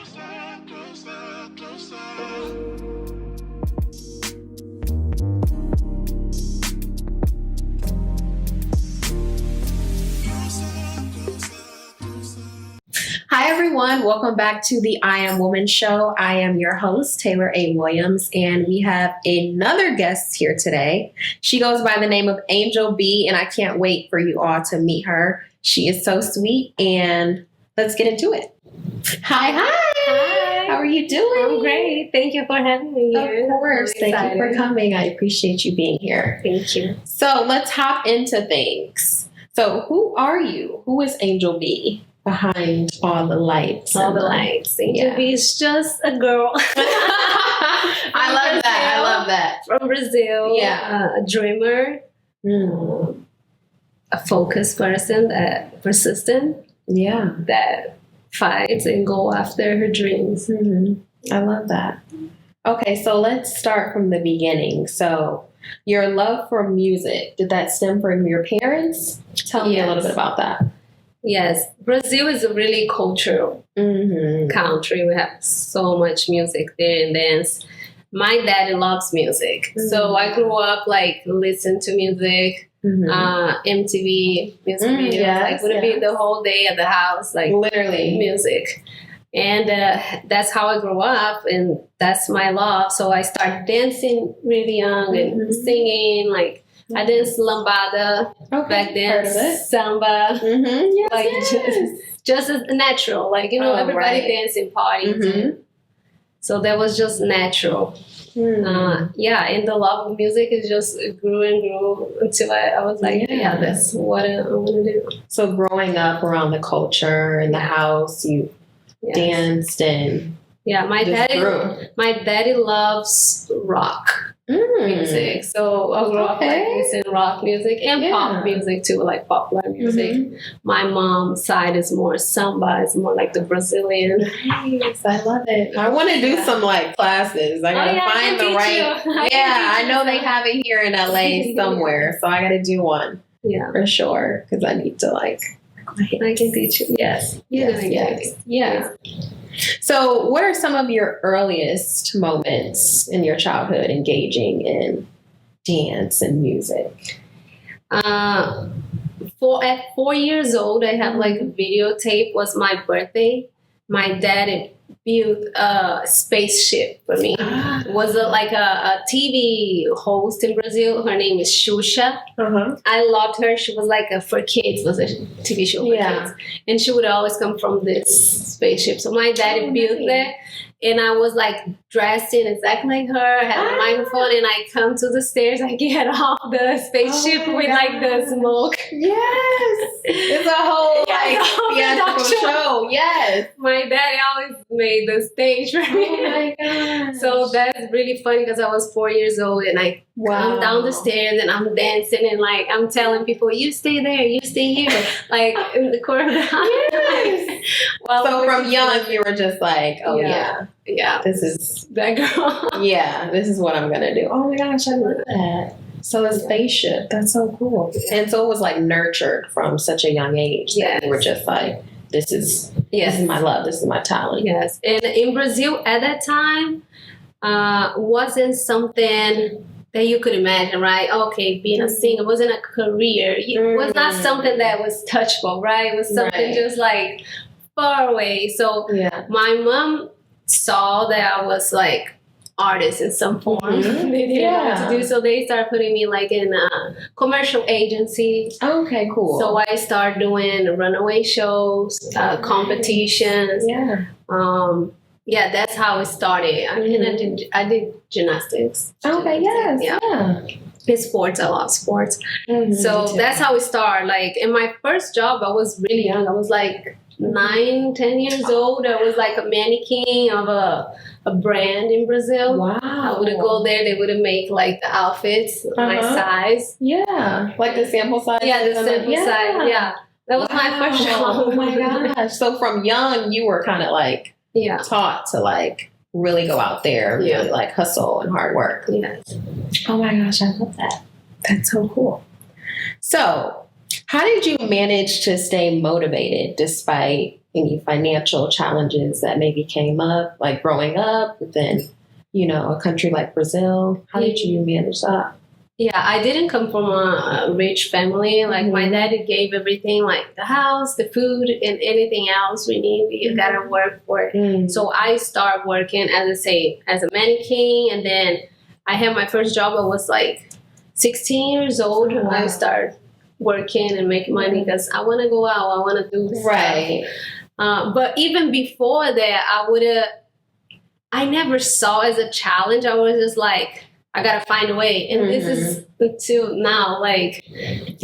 Hi, everyone. Welcome back to the I Am Woman show. I am your host, Taylor A. Williams, and we have another guest here today. She goes by the name of Angel B, and I can't wait for you all to meet her. She is so sweet, and let's get into it. Hi. Hi. How are you doing? I'm great. Thank you for having me here. Of course. Thank you for coming. I appreciate you being here. Thank you. So let's hop into things. So who are you? Who is Angel B? Behind all the lights. All the lights. Angel B is just a girl. I love that. From Brazil. Yeah. A dreamer. A focused person, that persistent. Yeah. That fights and go after her dreams. I love that. Okay, so let's start from the beginning. So your love for music, did that stem from your parents? Tell me a little bit about that. Yes, Brazil is a really cultural country. We have so much music there and dance. My daddy loves music. So I grew up listen to music, MTV music videos. Would be the whole day at the house, literally music. And that's how I grew up, and that's my love. So I started dancing really young and singing, I danced lambada back then, samba, just as natural, everybody dancing parties. So that was just natural. And the love of music is just grew and grew until I was that's what I want to do. So growing up around the culture in the house, you danced and my daddy loves rock. Music. So I grew up listening rock music and pop music too, popular music. My mom's side is more samba, it's more like the Brazilian. Nice, I love it. I want to do some classes. I gotta find the right. I know they have it here in LA somewhere, so I gotta do one. Yeah, for sure, because I need to I can teach you. Yes. Yeah. So what are some of your earliest moments in your childhood engaging in dance and music? At 4 years old, I have a videotape. Was my birthday. My dad built a spaceship for me. Was a TV host in Brazil. Her name is Xuxa. I loved her. She was for kids. Was a TV show for kids, and she would always come from this spaceship. So my dad built that, and I was dressed in exactly like her. Had a microphone, and I come to the stairs. I get off the spaceship with the smoke. Yes, it's a whole theatrical show. Yes, my daddy always made the stage for me. Oh my god! So that's really funny because I was 4 years old, and I come down the stairs and I'm dancing and I'm telling people, "You stay there, you stay here," in the corner. Yes. So from young, you were just this is that girl. This is what I'm gonna do. Oh my gosh, I love that. So a spaceship, that's so cool. And so it was nurtured from such a young age that you were just this is my love, this is my talent. Yes, and in Brazil at that time, wasn't something that you could imagine, right? Okay, being a singer wasn't a career. It was not something that was touchable, right? It was something just far away. So my mom saw that I was artist in some form. They didn't know what to do, so they started putting me in a commercial agency. Okay, cool. So I started doing runaway shows, competitions. That's how it started. I did gymnastics. Okay, In sports, I love sports. So that's how it started. In my first job, I was really young. I was 9-10 years old. I was a mannequin of a brand in Brazil. Wow. I would go there. They would make the outfits, my size. Yeah. The sample size? Yeah, the sample size. Yeah. That was my first job. Oh my gosh. So from young, you were kind of taught to really go out there, really hustle and hard work. Yes. Oh my gosh, I love that. That's so cool. So how did you manage to stay motivated despite any financial challenges that maybe came up, like growing up within, a country like Brazil? How did you manage that? Yeah, I didn't come from a rich family. Like my dad gave everything, like the house, the food, and anything else we need. You gotta work for it. So I started working as a mannequin, and then I had my first job. I was like 16 years old. Wow. I started working and making money because I want to go out. I want to do stuff. But even before that, I never saw as a challenge. I was just like, I gotta find a way. And this is until now, like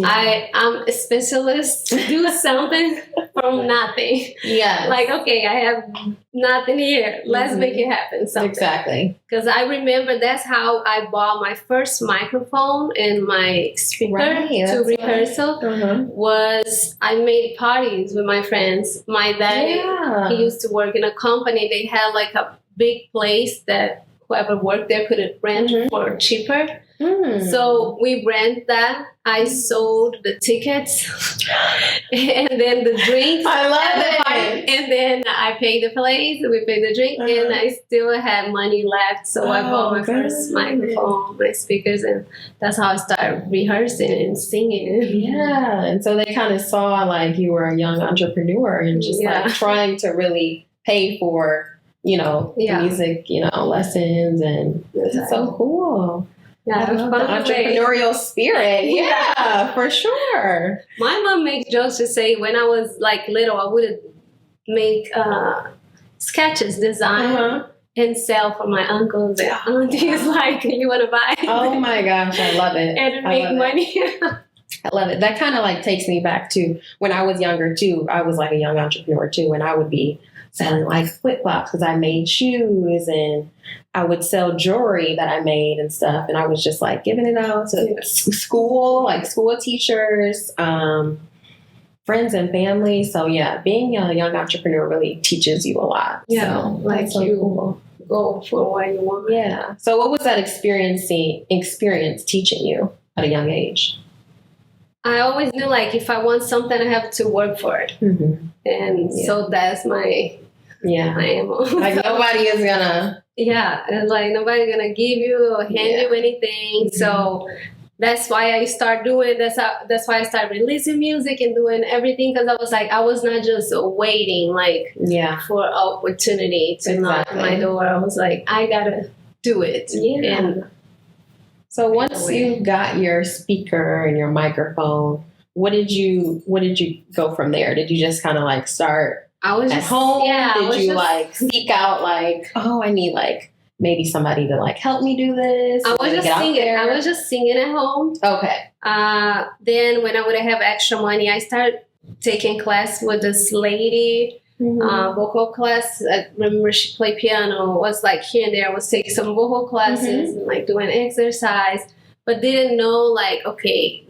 I'm a specialist to do something from nothing. Yeah. Like, okay, I have nothing here. Let's make it happen. Something. Exactly. Because I remember that's how I bought my first microphone and my speaker to rehearsal. Was I made parties with my friends. My dad, he used to work in a company. They had like a big place that whoever worked there could rent for cheaper. So we rent that. I sold the tickets and then the drinks. I love it. And then I paid the place. We paid the drink, and I still had money left. So I bought my first microphone, my speakers, and that's how I started rehearsing and singing. Yeah, and so they kind of saw like you were a young entrepreneur and just like trying to really pay for the music, lessons, and it's so cool. Yeah, I love the entrepreneurial spirit. Yeah, for sure. My mom makes jokes to say when I was like little, I would make sketches, design, and sell for my uncles and aunties. Like, you want to buy? Oh my gosh, I love it. And make money. I love it. That kind of like takes me back to when I was younger too. I was like a young entrepreneur too, and I would be selling like flip flops because I made shoes, and I would sell jewelry that I made and stuff. And I was just like giving it out to school teachers, friends and family. So yeah, being a young entrepreneur really teaches you a lot. Yeah, so, like so you cool. Go for what you want. Yeah. So what was that experience teaching you at a young age? I always knew like if I want something, I have to work for it. And so that's my MO. Like nobody is gonna. Yeah, and like nobody's gonna give you or hand you anything. So that's why I start doing. That's why I started releasing music and doing everything, because I was like, I was not just waiting like for opportunity to knock my door. I was like, I gotta do it. Yeah. And so once you got your speaker and your microphone, what did you go from there? Did you just kind of like start at home? Yeah. Did you like seek out like, oh, I need like maybe somebody to like help me do this? I was just singing. I was just singing at home. Okay. Then when I would have extra money, I started taking class with this lady. Vocal class. I remember she played piano. It was like here and there. I was taking some vocal classes and like doing exercise, but didn't know like, okay,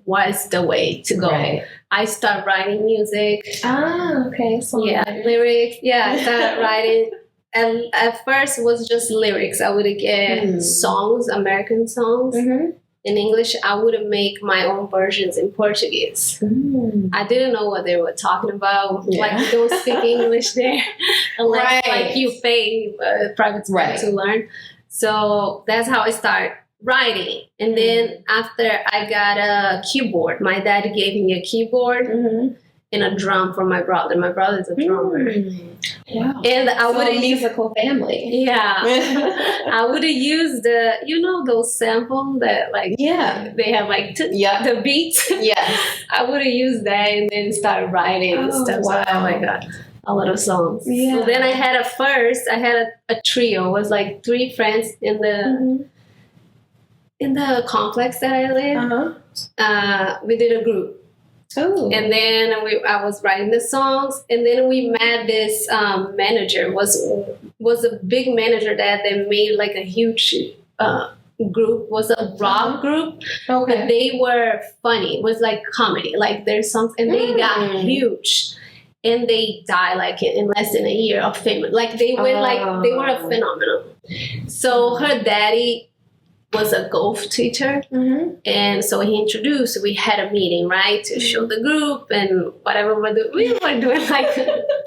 what's the way to go? Right. I started writing music. Okay. So lyrics. Yeah, I started writing. And at first it was just lyrics. I would get songs, American songs. In English, I would make my own versions in Portuguese. I didn't know what they were talking about. Like, you don't speak English there unless like you pay private school to learn. So that's how I started writing. And then after I got a keyboard, my dad gave me a keyboard and a drum for my brother. My brother's a drummer. Wow. And I would a musical family. Yeah. I would have used those samples that like they have like the beats. Yes. I would have used that and then started writing and stuff. Wow. So I got a lot of songs. Yeah. So then I had a trio. It was like 3 friends in the complex that I live. We did a group. Oh. And then I was writing the songs, and then we met this manager. Was a big manager that they made like a huge group. Was a rock group. Okay. But they were funny. It was like comedy. Like there's songs, and they got huge, and they died like in less than a year of fame. Like they went they were a phenomenon. So her daddy was a golf teacher. Mm-hmm. And so he introduced, we had a meeting, right, to show the group and whatever we were doing like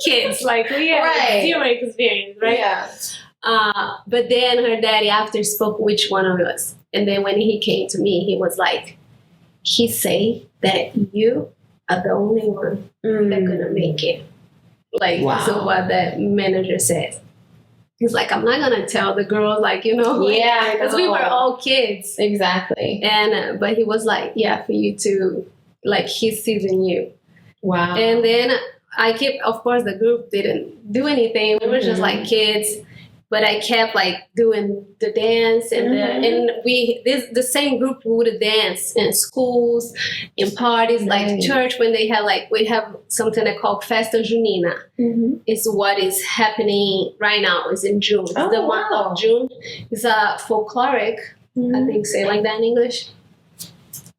kids, like we had zero experience, right? Yeah. But then her daddy after spoke which one of us. And then when he came to me, he was like, he say that you are the only one that's gonna make it. Like, so what that manager said. He's like, I'm not gonna tell the girls, like, you know, because we were all kids. Exactly. And but he was like, yeah, for you to, like, he's seeing you. Wow. And then I kept, of course, the group didn't do anything. We were just like kids, but I kept like doing the dance and the same group would dance in schools, in parties, like church when they have we have something they call Festa Junina. It's what is happening right now. It's in June. It's the month of June. It's a folkloric, I think say like that in English,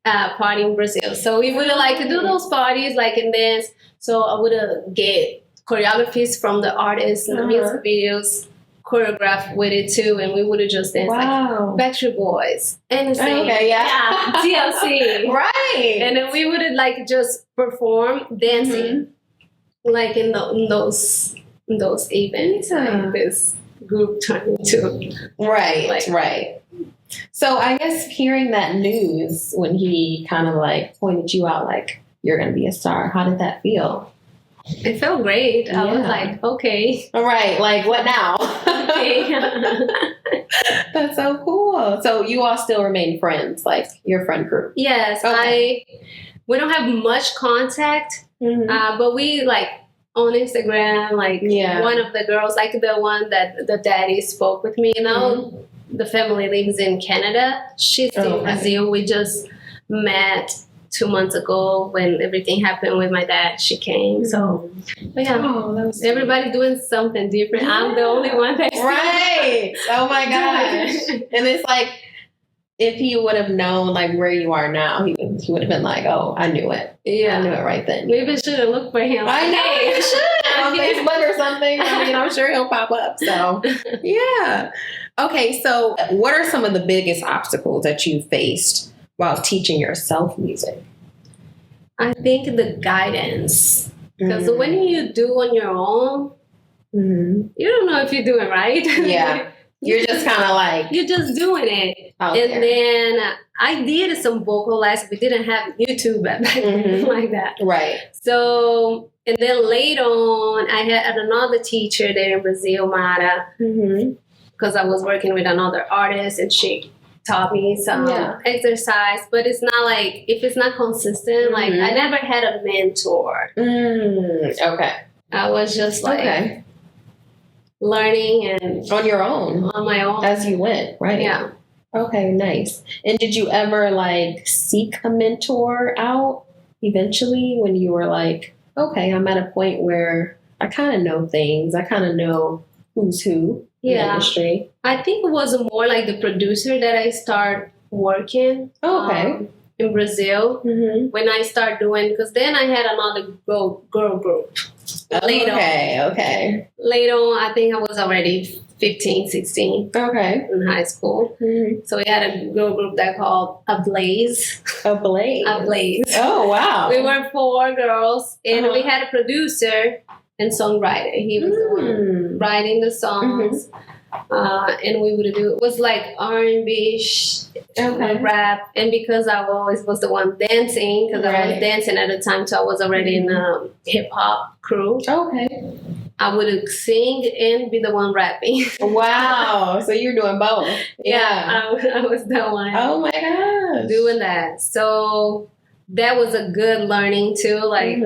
party in Brazil. So we would like do those parties like and dance. So I would get choreographies from the artists and the music videos, choreographed with it too, and we would have just danced like Backstreet Boys and TLC, right? And then we would have like just perform dancing, like in those events. Like this group turned into right. So I guess hearing that news when he kind of like pointed you out, like you're gonna be a star. How did that feel? It felt great. I was like, okay. All right. Like, what now? Okay. That's so cool. So you all still remain friends, like your friend group? Yes. Okay. We don't have much contact, but we like on Instagram, like one of the girls, like the one that the daddy spoke with me, you know, the family lives in Canada. She's in Brazil. We just met 2 months ago when everything happened with my dad. She came. So, but everybody doing something different. I'm the only one that's oh my gosh. And it's like, if he would have known like where you are now, he would have been like, oh, I knew it. I knew it right then. Maybe should have looked for him. I know you should on Facebook or something. I mean, I'm sure he'll pop up. So, yeah. Okay, so what are some of the biggest obstacles that you faced while teaching yourself music? I think the guidance. Because when you do on your own, you don't know if you're doing right. Yeah. You're just kind of like... You're just doing it. And then I did some vocal lessons. We didn't have YouTube back then like that. Right. So, and then later on, I had another teacher there in Brazil, Mara, because I was working with another artist and she taught me some exercise, but it's not like, if it's not consistent, like I never had a mentor. Okay. I was just like learning and on your own, on my own as you went, right? Yeah. Okay, nice. And did you ever like seek a mentor out eventually when you were like, okay, I'm at a point where I kind of know things, I kind of know who's who in the industry? I think it was more like the producer that I started working. In Brazil when I started doing, because then I had another girl group. Later on, I think I was already 15, 16. In high school. So we had a girl group that called Ablaze. Ablaze. Oh, wow. We were 4 girls, and we had a producer and songwriter. He was the one writing the songs. And we would do, it was like R&B, rap, and because I always was the one dancing, because I was dancing at the time, so I was already in a hip-hop crew. I would sing and be the one rapping. Wow. So you're doing both. I was the one. Oh my gosh. Doing that. So that was a good learning too, like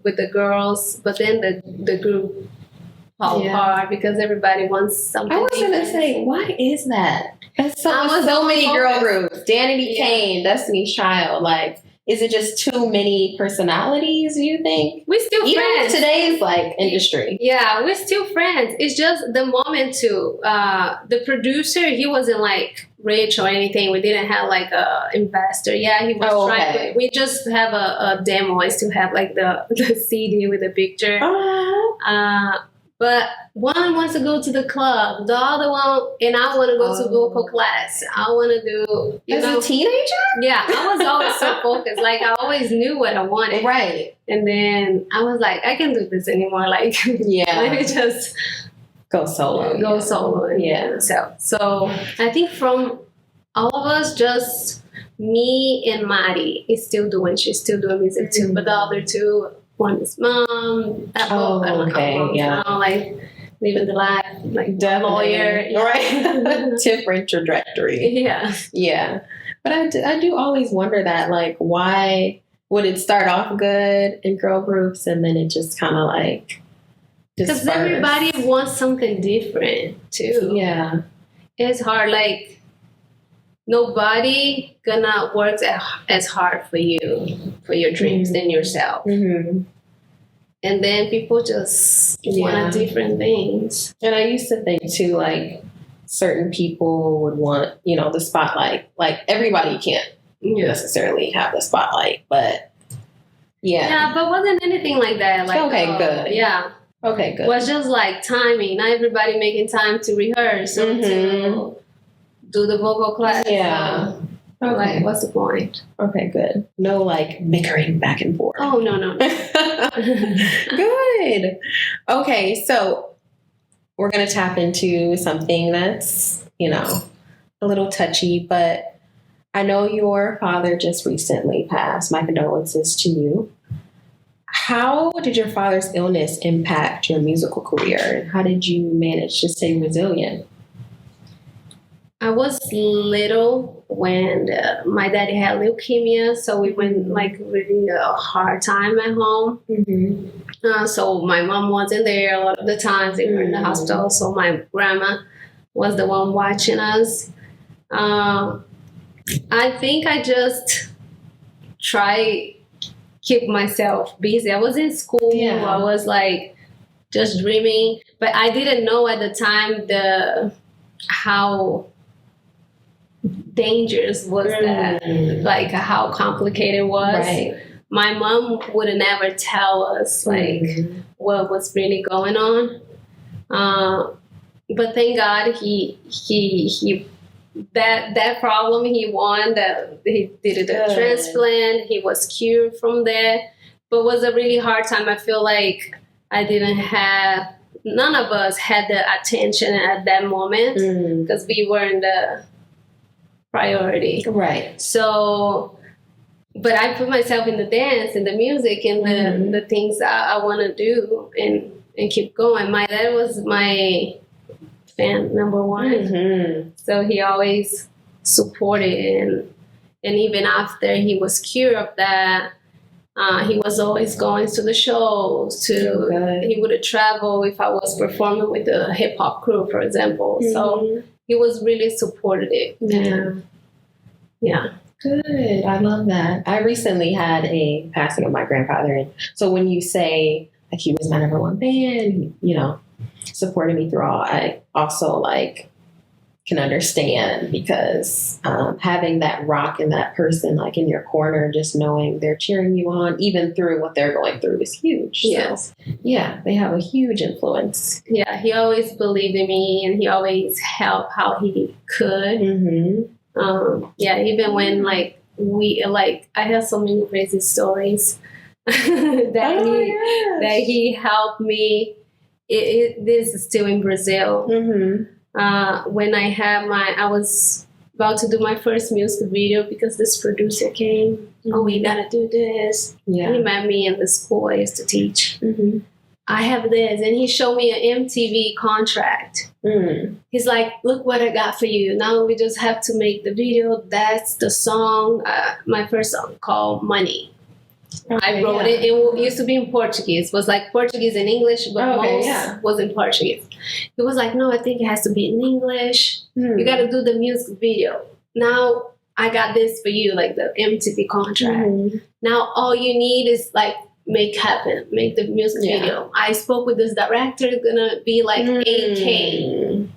with the girls, but then the group fall apart because everybody wants something. I was going to say, why is that? That's so many girl groups. Danity Kane, Destiny's Child, like, is it just too many personalities, do you think? We're still even friends. In today's like industry. Yeah, we're still friends. It's just the moment too. The producer, he wasn't like rich or anything. We didn't have like a investor. Yeah, he was trying. We just have a demo. I still have like the CD with the picture. But one wants to go to the club, the other one, and I want to go to vocal class. I want to do, As a teenager? Yeah, I was always so focused. Like, I always knew what I wanted. Right. And then I was like, I can't do this anymore. Like, let me just go solo. Go solo. Yeah. So I think from all of us, just me and Mari is still doing. She's still doing music too. But the other two, one is mom. Like living the life, like lawyer. Right. Different trajectory. Yeah. But I do always wonder that, like, why would it start off good in girl groups and then it just kind of like because everybody wants something different too. Yeah. It's hard. Like, nobody gonna work as hard for you, for your dreams than yourself. Mm-hmm. And then people just want different things. And I used to think too, like, certain people would want, the spotlight. Like, everybody can't necessarily have the spotlight, but yeah, but wasn't anything like that. Like, good. Yeah. Okay, good. It was just like timing. Not everybody making time to rehearse or to do the vocal class. Yeah. Like, what's the point? Okay, good. No, like, bickering back and forth. Oh, no. Good. Okay, so we're going to tap into something that's, a little touchy, but I know your father just recently passed. My condolences to you. How did your father's illness impact your musical career? And how did you manage to stay resilient? I was little when my daddy had leukemia, so we went like really a hard time at home. Mm-hmm. So my mom wasn't there a lot of the times. They were in the hospital, so my grandma was the one watching us. I think I just try keep myself busy. I was in school. Yeah. I was like just dreaming, but I didn't know at the time how dangerous was that, like how complicated it was. Right. My mom would never tell us like what was really going on. But thank God he that problem he won, that he did a transplant, he was cured from that. But it was a really hard time. I feel like none of us had the attention at that moment because we weren't the priority. Right. So, but I put myself in the dance and the music and the things I want to do and keep going. My dad was my fan number one. So he always supported and even after he was cured of that, he was always going to the shows. He would travel if I was performing with the hip hop crew, for example. So he was really supportive. Yeah. Good. I love that. I recently had a passing of my grandfather, and so when you say like he was my number one fan, supported me through all, I also like can understand because having that rock and that person like in your corner, just knowing they're cheering you on even through what they're going through is huge. Yes. So, yeah, they have a huge influence. Yeah, he always believed in me and he always helped how he could. Even when I have so many crazy stories that he helped me. This is still in Brazil. When I was about to do my first music video because this producer came. Oh, we gotta do this. Yeah. He met me in the school I used to teach. I have this, and he showed me an MTV contract. He's like, "Look what I got for you. Now we just have to make the video. That's the song, my first song called Money." I wrote it. It used to be in Portuguese. It was like Portuguese and English, but most was in Portuguese. He was like, "No, I think it has to be in English. You got to do the music video. Now I got this for you, like the MTV contract. Now all you need is like make the music video." I spoke with this director. It's gonna be like $8,000,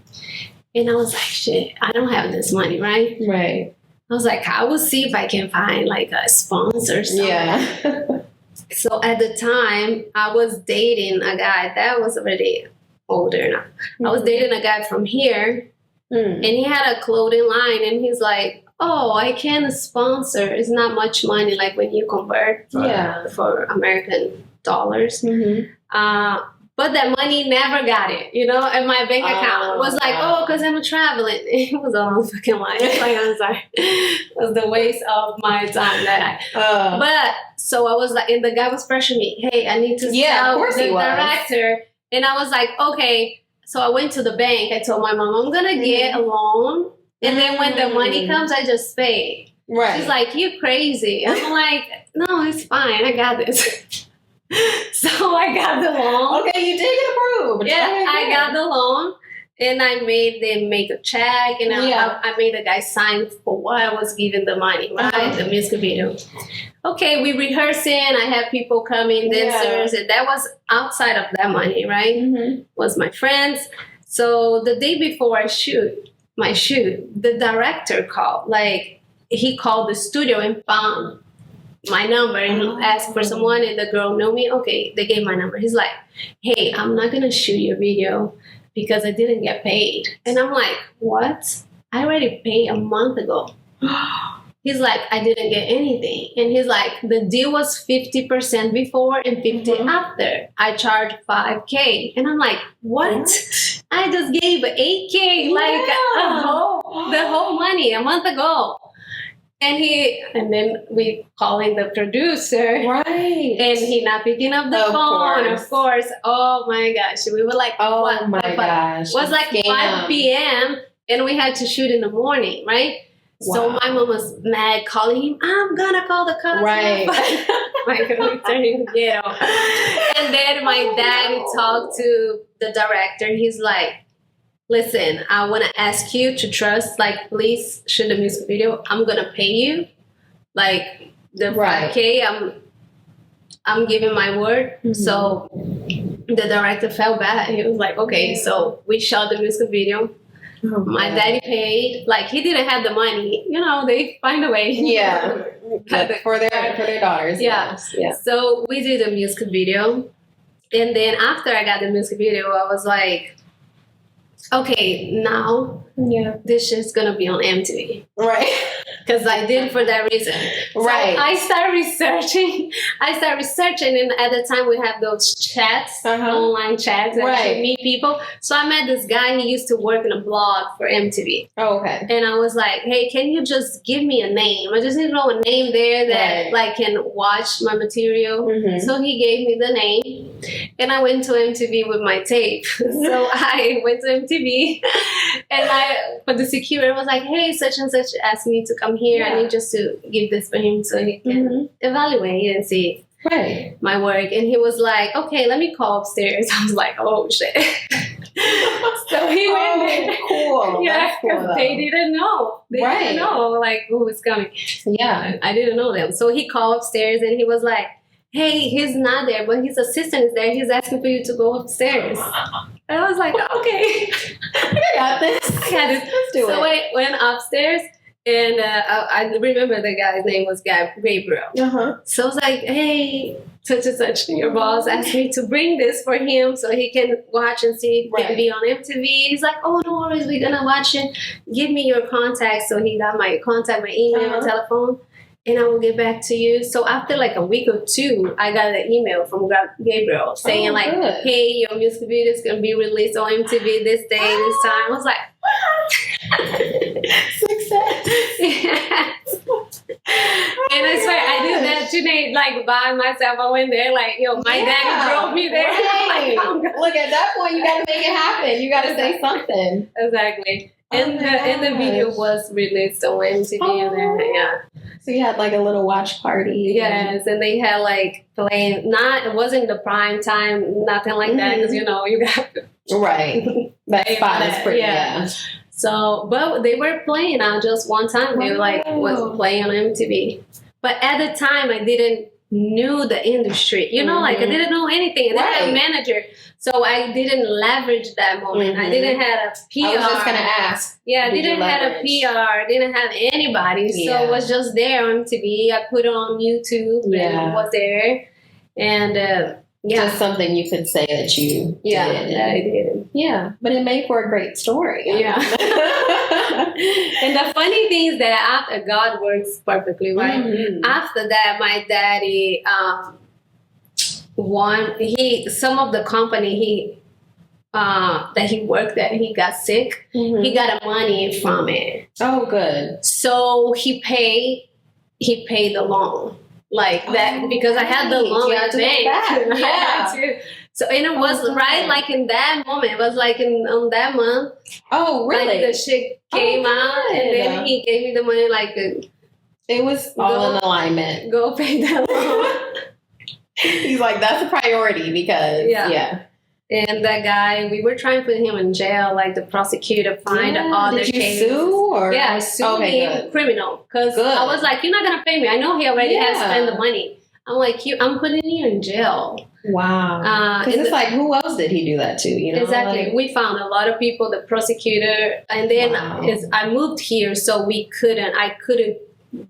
and I was like, "Shit, I don't have this money, right?" Right. I was like, I will see if I can find like a sponsor or something. Yeah. So at the time, I was dating a guy that was already older now. I was dating a guy from here, and he had a clothing line, and he's like, oh, I can sponsor. It's not much money, like when you convert for American dollars. But that money never got it, you know, and my bank account was like, oh, because I'm traveling. It was almost fucking lying. Like, I'm sorry. It was the waste of my time that but so I was like, and the guy was pressuring me, hey, I need to tell the director. And I was like, okay. So I went to the bank. I told my mom, I'm going to get a loan. And then when the money comes, I just pay. Right. She's like, you crazy. I'm like, no, it's fine. I got this. So I got the loan. Okay, you did get approved. Yeah, I got the loan. And I made them make a check. And I made the guy sign for what I was giving the money, right? The music video. Okay, we rehearsing. I had people coming, dancers. And that was outside of that money, right? Was my friends. So the day before I shoot, the director called. Like, he called the studio and found my number and asked for someone, and the girl know me. Okay, they gave my number. He's like, hey, I'm not gonna shoot your video because I didn't get paid. And I'm like, what? I already paid a month ago. He's like, I didn't get anything. And he's like, the deal was 50% before and 50% after. I charged $5,000. And I'm like, what? I just gave $8,000, like the whole money a month ago. And then we calling the producer. Right. And he not picking up the phone, of course. Oh my gosh. We were like, oh my gosh. It was like 5 p.m. and we had to shoot in the morning, right? Wow. So my mom was mad, calling him, I'm gonna call the cops. Right. Like, returning ghetto. And then my dad talked to the director. He's like, listen, I want to ask you to trust, like, please shoot the music video. I'm going to pay you. Like, the $5,000, I'm giving my word. So the director felt bad. He was like, okay, so we shot the music video. My daddy paid. Like, he didn't have the money. You know, they find a way. Yeah. for their daughters. Yeah. So we did the music video. And then after I got the music video, I was like, okay, now this shit's gonna be on MTV. Right. Because I did for that reason. Right. So I started researching, and at the time we have those chats, online chats, and you meet people. So I met this guy. He used to work in a blog for MTV. Oh, okay. And I was like, hey, can you just give me a name? I just need to know a name there that like can watch my material. So he gave me the name, and I went to MTV with my tape. So I went to MTV, and for the security, I was like, hey, such and such asked me to come here. I need just to give this for him so he can evaluate and see my work. And he was like, okay, let me call upstairs. I was like, oh shit. So he went there. Cool. Yeah, because they didn't know. They didn't know like who was coming. Yeah, I didn't know them. So he called upstairs and he was like, hey, he's not there, but his assistant is there. He's asking for you to go upstairs. And I was like, okay. I got this. Let's do it. So I went upstairs. And I remember the guy's name was Gabriel. So I was like, hey, such and such, your boss asked me to bring this for him so he can watch and see if it can be on MTV. He's like, oh, no worries, we're going to watch it. Give me your contact. So he got my contact, my email, my telephone, and I will get back to you. So after like a week or two, I got an email from Gabriel saying hey, your music video is going to be released on MTV this day, this time. I was like, success. Yes. And I swear I did that today, like by myself. I went there, like, yo, my daddy drove me there. Like, look, at that point, you got to make it happen. You got to say something. Exactly. And the video was released on MTV, and then so you had like a little watch party. Yes, and they had like playing. It wasn't the prime time, nothing like that, because you know you got that spot is pretty. So, but they were playing out just one time. They were like was playing on MTV. But at the time, I didn't knew the industry. You know, like I didn't know anything. And I had a manager, so I didn't leverage that moment. I didn't have a PR. I was just gonna ask. Yeah, I didn't have a PR. Didn't have anybody. So it was just there on MTV. I put it on YouTube and it was there. And Just something you could say that you did. That I did. Yeah, but it made for a great story. Yeah. And the funny thing is that after God works perfectly, right? Mm-hmm. After that, my daddy, some of the company that he worked at, he got sick. Mm-hmm. He got money from it. Oh, good. So he paid the loan. Like that, because I had the loan in the bank. Yeah. So, and it was right, like in that moment, it was like on that month. Oh, really? Like the shit came out, and then he gave me the money. Like it was all in alignment. Go pay that loan. He's like, that's a priority because yeah. And that guy, we were trying to put him in jail. Like the prosecutor find other cases. Did you sue? Or? Yeah, I sued him criminal because I was like, you're not gonna pay me. I know he already has spent the money. I'm like, I'm putting you in jail. Wow. Because it's like, who else did he do that to? You know, exactly. Like, we found a lot of people. The prosecutor, and then I moved here, so I couldn't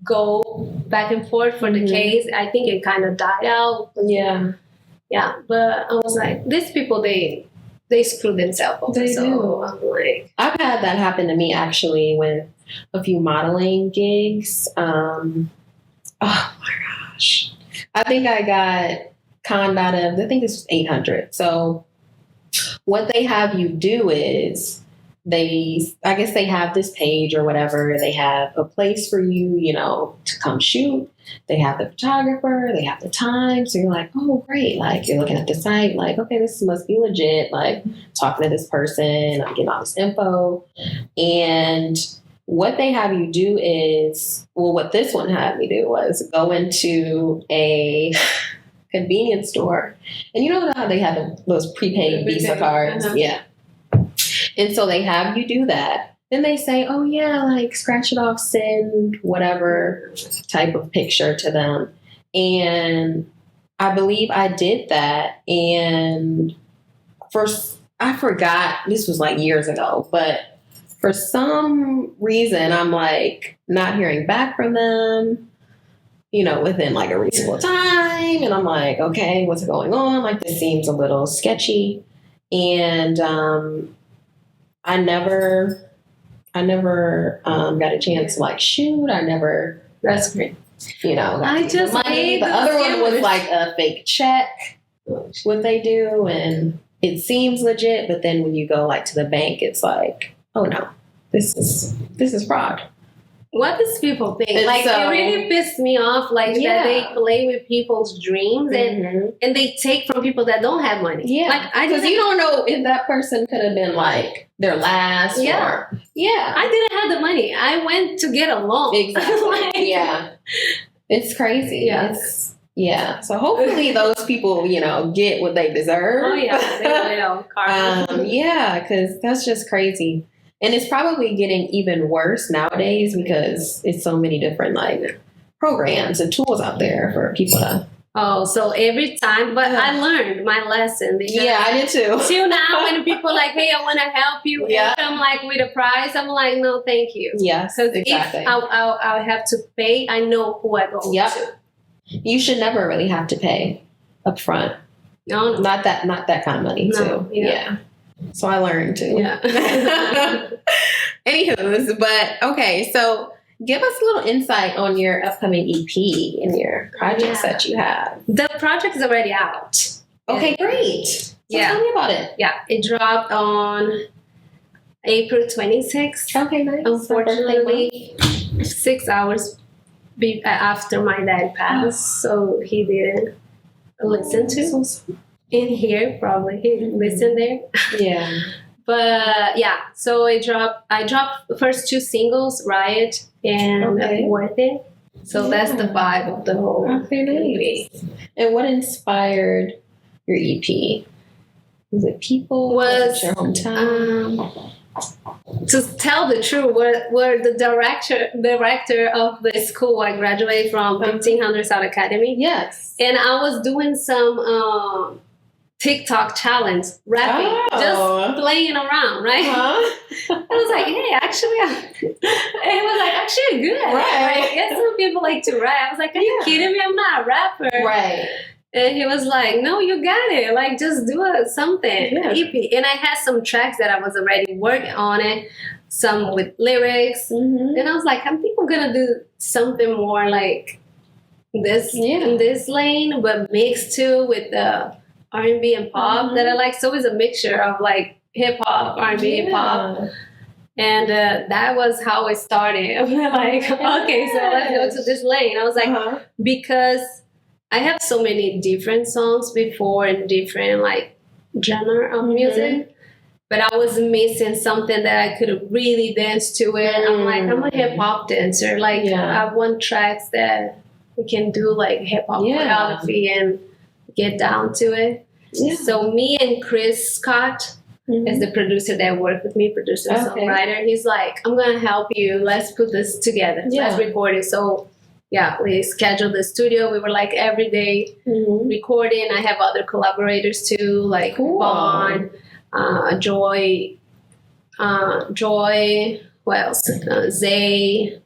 go back and forth for the case. I think it kind of died out. Yeah. Yeah, but I was like, these people, they screw themselves up. They do. I'm like, I've had that happen to me actually with a few modeling gigs. Oh my gosh. I think I got conned out of, I think this was 800. So what they have you do is I guess they have this page or whatever. They have a place for you, you know, to come shoot. They have the photographer, they have the time. So you're like, oh, great. Like, you're looking at the site, like, okay, this must be legit. Like, talking to this person, I'm getting all this info. And what they have you do is, well, what this one had me do was go into a convenience store. And you know how they have those prepaid Visa cards? Uh-huh. Yeah. And so they have you do that. Then they say, oh, yeah, like scratch it off, send whatever type of picture to them. And I believe I did that. And I forgot, this was like years ago, but for some reason, I'm like not hearing back from them, you know, within like a reasonable time. And I'm like, okay, what's going on? Like, this seems a little sketchy. And I never got a chance to like shoot. That's great. You know, I just money. The other one was like a fake check, what they do, and it seems legit. But then when you go like to the bank, it's like, oh no, this is fraud. What does people think? And like, it really pissed me off, like that they play with people's dreams and they take from people that don't have money. Yeah, like because you don't know if that person could have been like their last. Yeah, or, I didn't have the money. I went to get a loan. Exactly. Yeah, it's crazy. Yeah. So hopefully those people, you know, get what they deserve. Oh yeah, they will. Yeah, because that's just crazy. And it's probably getting even worse nowadays because it's so many different like programs and tools out there for people to. Oh, so every time, but I learned my lesson. Yeah, I did too. Till now, when people are like, hey, I want to help you, and come like with a prize, I'm like, no, thank you. Yes, because exactly. If I have to pay, I know who I go to. You should never really have to pay up front. No. Not that kind of money too. Yeah. So I learned too. Yeah. Anywho, but okay, so give us a little insight on your upcoming EP and your projects that you have. The project is already out. Okay, great. So tell me about it. Yeah, it dropped on April 26th. Okay, nice. Unfortunately, 6 hours after my dad passed, so he didn't listen to. In here, probably he listened there. Yeah. But yeah, so I dropped the first two singles, Riot and Worth It. So that's the vibe of the whole EP. And what inspired your EP? Was it people? Was it your hometown? To tell the truth, we're the director of the school I graduated from, 1500 South Academy. Yes. And I was doing some TikTok challenge, rapping, just playing around, right? Uh-huh. I was like, hey, actually, it was like, actually good. Right. I guess some people like to rap. I was like, are you kidding me? I'm not a rapper. Right. And he was like, no, you got it. Like, just do something. Yeah. EP. And I had some tracks that I was already working on it, some with lyrics. Mm-hmm. And I was like, I think I'm going to do something more like this in this lane, but mixed too with the R&B and pop that I like. So it's a mixture of like hip hop, R&B, and pop. And that was how it started. Like, okay, so let's go to this lane. I was like, because I have so many different songs before and different like genre of music, but I was missing something that I could really dance to it. I'm like, I'm a hip hop dancer. Like, I want tracks that we can do like hip hop choreography and get down to it. Yeah. So me and Chris Scott is the producer that worked with me, producer, songwriter. He's like, I'm gonna help you. Let's put this together. Let's record it. So we scheduled the studio. We were like every day recording. I have other collaborators too, like Vaughn, Joy, what else? Zay,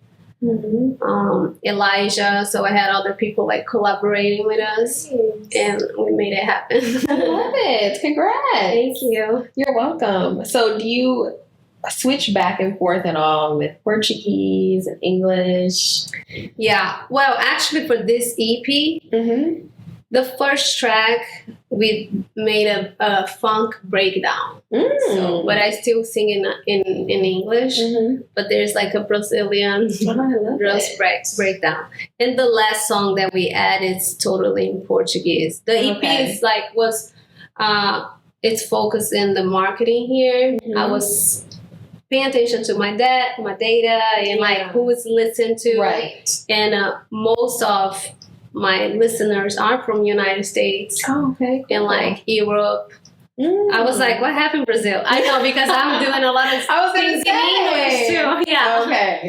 Elijah. So I had other people like collaborating with us, and we made it happen. I love it. Congrats. Thank you. You're welcome. So do you switch back and forth at all with Portuguese and English? Yeah. Well, actually, for this EP, the first track we made a funk breakdown. So, but I still sing in English. But there's like a Brazilian breakdown. And the last song that we added is totally in Portuguese. The EP is like it's focused in the marketing here. I was paying attention to my data, and like who is listened to. Right. And most of my listeners are from United States. And like Europe. I was like, what happened, Brazil? I know, because I'm doing a lot of things in English too. Yeah. Okay.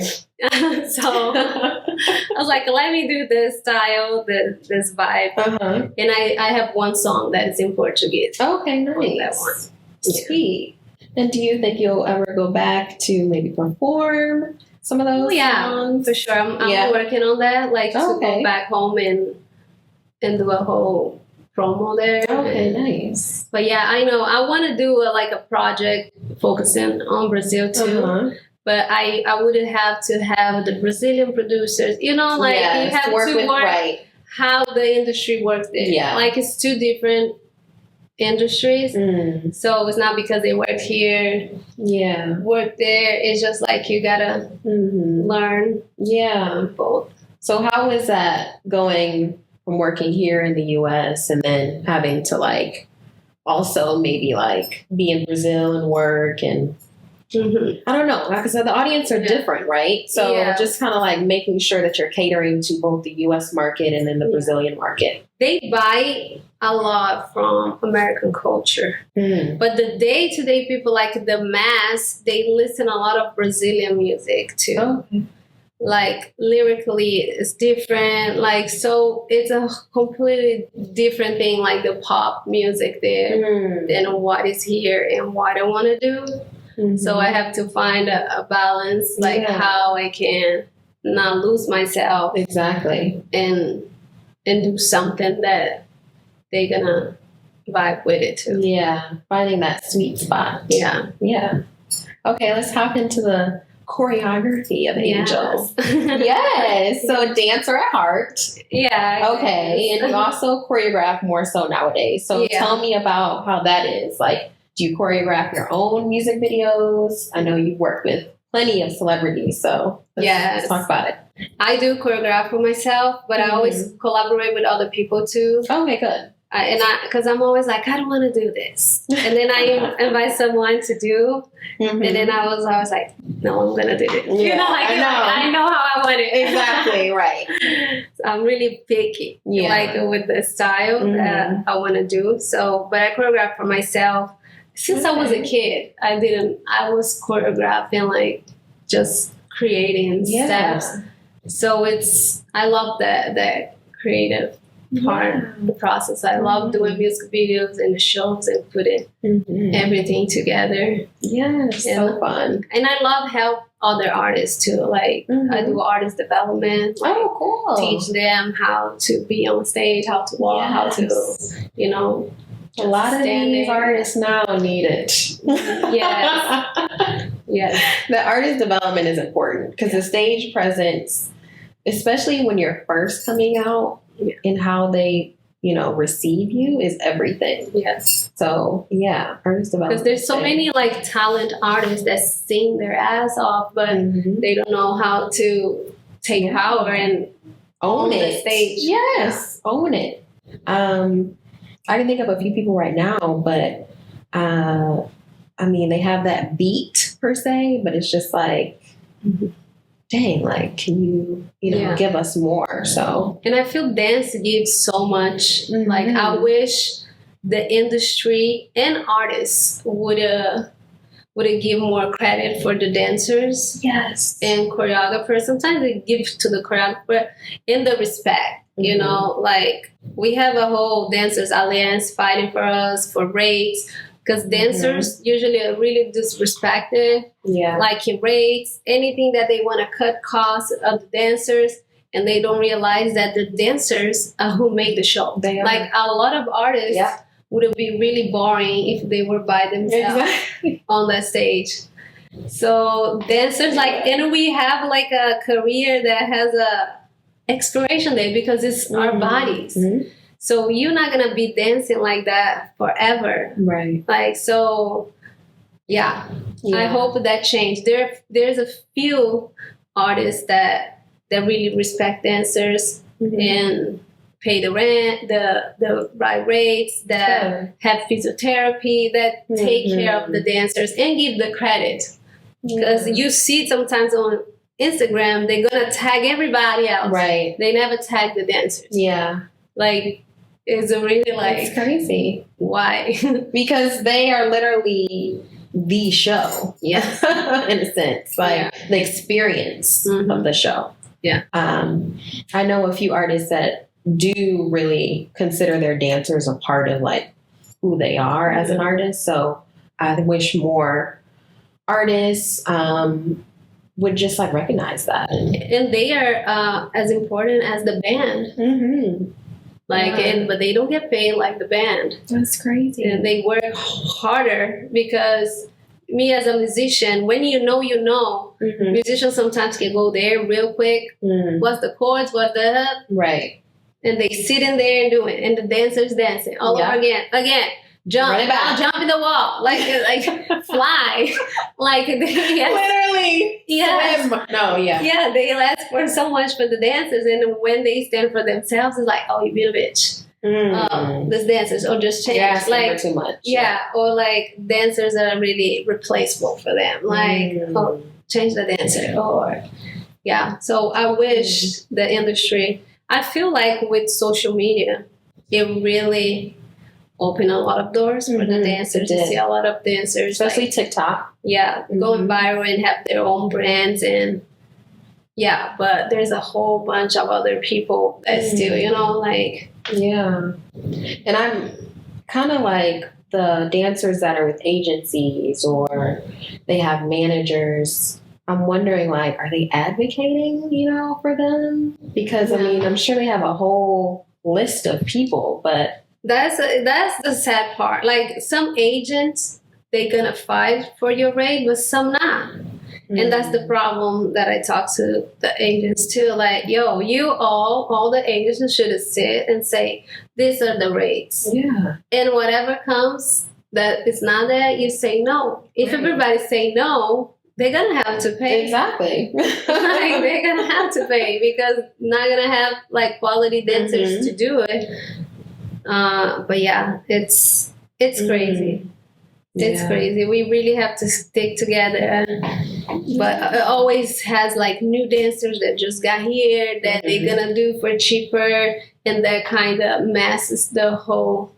So I was like, let me do this style, this vibe. And I have one song that is in Portuguese. Okay, nice. That one. Sweet. And do you think you'll ever go back to maybe perform some of those songs? For sure. I'm working on that, like to go back home and do a whole promo there. Okay, nice. But yeah, I know I want to do a project focusing on Brazil too. But I wouldn't have to have the Brazilian producers, you know, like you have to work how the industry works there. Yeah. Like it's two different industries. So it's not because they work here, work there. It's just like you gotta learn both. So how is that going from working here in the US and then having to like also maybe like be in Brazil and work and I don't know, like I said, the audience are different, right? So just kind of like making sure that you're catering to both the US market and then the Brazilian market. They buy a lot from American culture. But the day-to-day people, like the mass, they listen a lot of Brazilian music too. Like lyrically it's different, like so it's a completely different thing, like the pop music there than what is here and what I want to do. So I have to find a balance, like how I can not lose myself and do something that they're gonna vibe with it too. Finding that sweet spot. Okay, let's hop into the choreography of Angel. So dancer at heart. Okay, and you also choreograph more so nowadays. So tell me about how that is. Like, do you choreograph your own music videos? I know you've worked with plenty of celebrities, so let's talk about it. I do choreograph for myself, but I always collaborate with other people too. Okay, good. Because I'm always like, I don't want to do this. And then I invite someone to do. And then I was always like, no, I'm going to do it. You know, like, I know how I want it. Exactly, right. So I'm really picky, like with the style that I want to do. So, but I choreograph for myself. Since I was a kid, I was choreographing, like just creating steps. So I love that creative part of the process. I love doing music videos and the shows and putting everything together. Yes, so fun. And I love help other artists too. Like I do artist development. Like, cool. Teach them how to be on stage, how to walk, how to, you know. A lot of these artists now need it. Yes. Yes. The artist development is important because the stage presence, especially when you're first coming out, and how they, receive you is everything. Yes. So yeah, artist development. Because there's so many like talent artists that sing their ass off, but they don't know how to take power and own it. The stage. Yes, own it. I can think of a few people right now, but they have that beat per se, but it's just like, dang, like, can you, give us more? So, and I feel dance gives so much. Like, I wish the industry and artists would give more credit for the dancers. Yes, and choreographers. Sometimes they give to the choreographer in the respect. You know, like we have a whole dancers alliance fighting for us for rates. Because dancers usually are really disrespected, like in rates, anything that they want to cut costs of the dancers, and they don't realize that the dancers are who make the show. Like a lot of artists would be really boring if they were by themselves on that stage. So dancers, and we have like a career that has a expiration date because it's our bodies. So you're not going to be dancing like that forever. Right. Like, so, yeah. I hope that change. There's a few artists that really respect dancers and pay the rent, the right rates, that have physiotherapy, that take care of the dancers and give the credit. Because you see sometimes on Instagram, they're going to tag everybody else. Right. They never tag the dancers. Yeah. Like, it's really like... It's crazy. Why? Because they are literally the show. Yeah. In a sense. Like, the experience of the show. Yeah. I know a few artists that do really consider their dancers a part of, like, who they are as an artist. So I wish more artists... would just like recognize that, and they are as important as the band. But they don't get paid like the band. That's crazy. And they work harder because me as a musician, when musicians sometimes can go there real quick. What's the chords? What's the right? And they sit in there and do it, and the dancers dancing all over again. Jump in the wall, like fly, like literally. Yes. Swim. No, yeah. They ask for so much for the dancers, and when they stand for themselves, it's like, oh, you be a bitch. These dancers, or just change, like too much. Or like dancers are really replaceable for them. Like, change the dancer, or So I wish the industry. I feel like with social media, it really open a lot of doors for the dancers. You see a lot of dancers, especially TikTok. Going viral and have their own brands, and but there's a whole bunch of other people that still, And I'm kind of like the dancers that are with agencies or they have managers. I'm wondering, like, are they advocating, for them? Because I'm sure they have a whole list of people, but that's the sad part. Like, some agents, they're gonna fight for your rate, but some not. And that's the problem that I talk to the agents too. Like, yo, you all the agents should sit and say, these are the rates. Yeah. And whatever comes that is not there, you say no. If everybody say no, they're gonna have to pay. Exactly. They're gonna have to pay because not gonna have like quality dancers to do it. But it's crazy. It's crazy. We really have to stick together. But it always has like new dancers that just got here that they're gonna do for cheaper, and that kind of messes the whole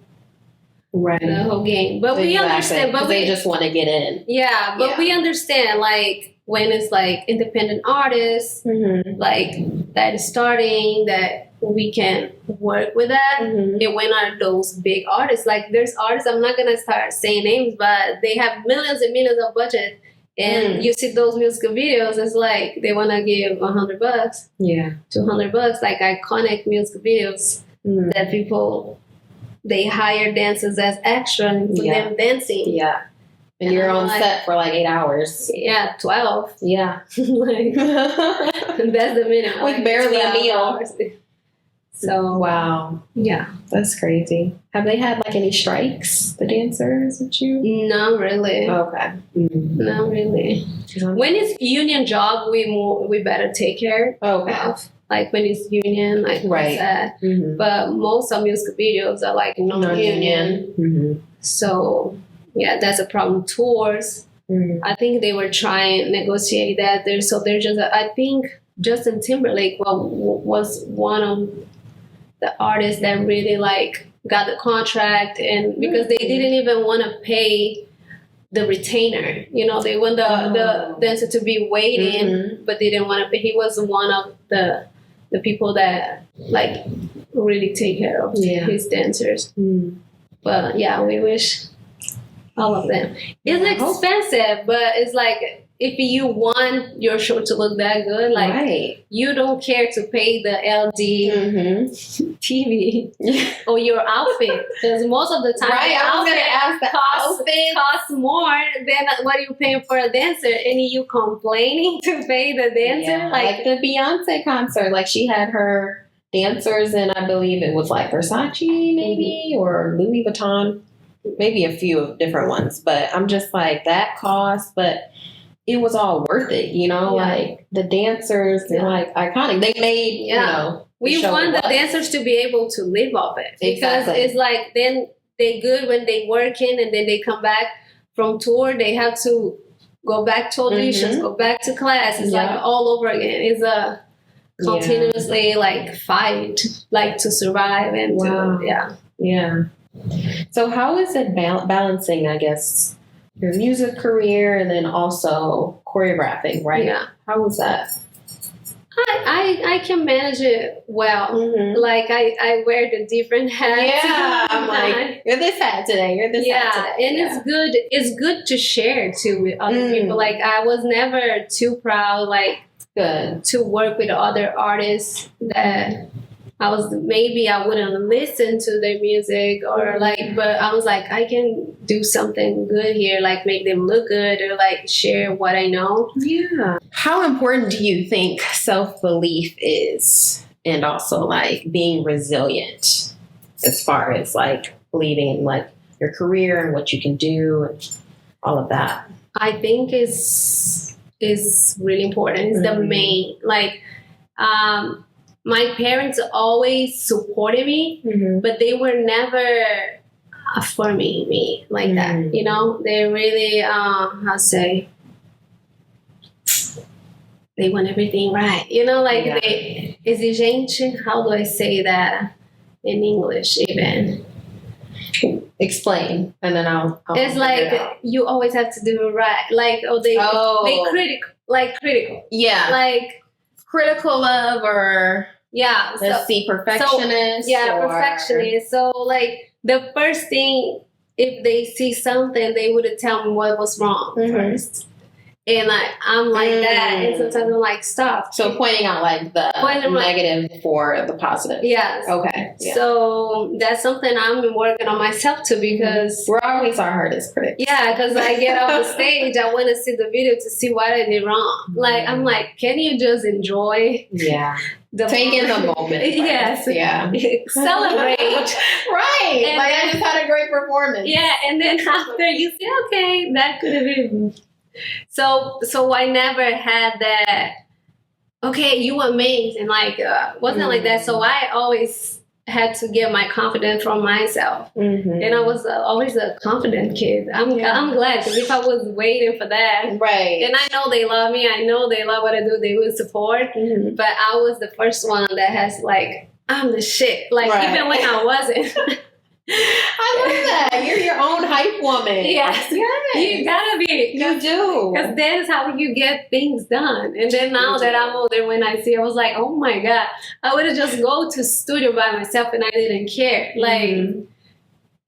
game. But we understand. But they just want to get in. Yeah, but we understand, like, when it's like independent artists, like that is starting that we can work with that. Mhm. And when are those big artists? Like there's artists, I'm not gonna start saying names, but they have millions and millions of budget. And you see those music videos, it's like they wanna give $100, Yeah. $200, like iconic music videos that people they hire dancers as extra and for them dancing. Yeah. And you're on like, set for like 8 hours. Yeah, 12. Yeah. Like, that's the minimum. With barely a meal. Hours. So wow. Yeah. That's crazy. Have they had like any strikes, the dancers with you? Not really. Okay. Not really. When it's union job, we better take care of. Like when it's union, like right. That. But most of music videos are like non-union. So yeah, that's a problem. Tours, I think they were trying to negotiate that. They're just. I think Justin Timberlake was one of the artists that really like got the contract, and because they didn't even want to pay the retainer, they want the dancer to be waiting, but they didn't want to pay. He was one of the people that like really take care of his dancers. But yeah, we wish all of them. It's expensive, but it's like if you want your show to look that good, like you don't care to pay the LD TV or your outfit, because most of the time the outfit costs more than what you're paying for a dancer, and you complaining to pay the dancer. Like the Beyonce concert, like she had her dancers in, I believe it was like Versace maybe or Louis Vuitton, maybe a few different ones, but I'm just like that cost, but it was all worth it, like the dancers, they're like iconic. They made, we want the dancers to be able to live off it, because it's like then they good when they working, and then they come back from tour, they have to go back to auditions, go back to class. It's like all over again. It's a continuously like fight, like to survive and So how is it balancing, I guess, your music career and then also choreographing, right? Yeah. How was that? I can manage it well. Like I wear the different hats. Yeah, I'm like, you're this hat today, you're this hat today. And it's good. It's good to share too with other people. Like I was never too proud, like to work with other artists that I wouldn't listen to their music or like, but I was like, I can do something good here, like make them look good or like share what I know. Yeah. How important do you think self-belief is, and also like being resilient as far as like believing in like your career and what you can do and all of that? I think is really important. It's the main, like, my parents always supported me, but they were never affirming me like that. They really, they want everything right. They exigente. How do I say that in English even? Explain, and then I'll it's like you always have to do it right. Like, they critical. Yeah. Like critical of, or let's see, perfectionist. Perfectionist. So like the first thing, if they see something, they would tell me what was wrong first. And I'm like that, and sometimes I'm like, stop. So pointing out like the negative for the positive. Yes. Okay. Yeah. So that's something I'm working on myself too, because we're always our hardest critics. Yeah, because I get off the stage, I want to see the video to see what I did wrong. Like I'm like, can you just enjoy? Yeah. Take in the moment. Yes. Yeah. Celebrate. Right. And like I just had a great performance. Yeah, and then after you say, okay, that could have been. So I never had that. Okay, you amazing. Like wasn't like that. So I always had to get my confidence from myself, and I was always a confident kid. I'm glad, because if I was waiting for that, right? And I know they love me. I know they love what I do. They will support. But I was the first one that has like, I'm the shit. Like even when I wasn't. I love that. You're your own hype woman. Yes. You gotta be. You do. Because that's how you get things done. And then now that I'm older, when I see, I was like, oh my God, I would have just go to studio by myself and I didn't care. Like,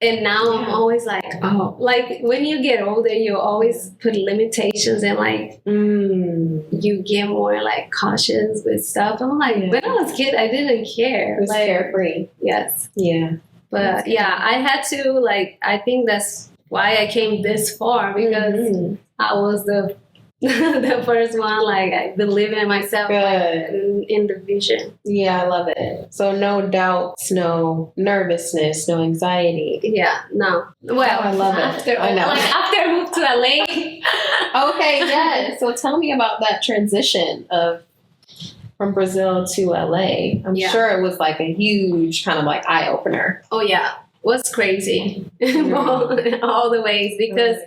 and now I'm always like, oh, like when you get older, you always put limitations and like you get more like cautious with stuff. I'm like, when I was a kid, I didn't care. It was like, carefree. Yes. Yeah. But yeah, I had to like, I think that's why I came this far because I was the the first one. Like I believe in myself, like, in the vision. Yeah, I love it. So no doubts, no nervousness, no anxiety. Yeah, no. Well, I love after, it. I know. Like after I moved to LA. Okay, yes. So tell me about that transition from Brazil to LA. I'm sure it was like a huge kind of like eye opener. Oh yeah, was crazy all the ways because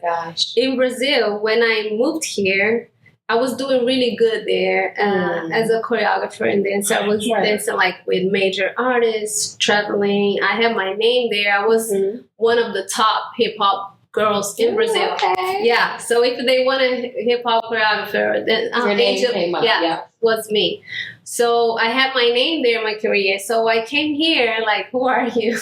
in Brazil when I moved here, I was doing really good there as a choreographer and dancer. I was dancing like with major artists, traveling. I had my name there. I was one of the top hip hop girls in Brazil. Okay. Yeah. So if they want a hip hop choreographer, then your name came up. Was me. So I had my name there in my career. So I came here like, who are you?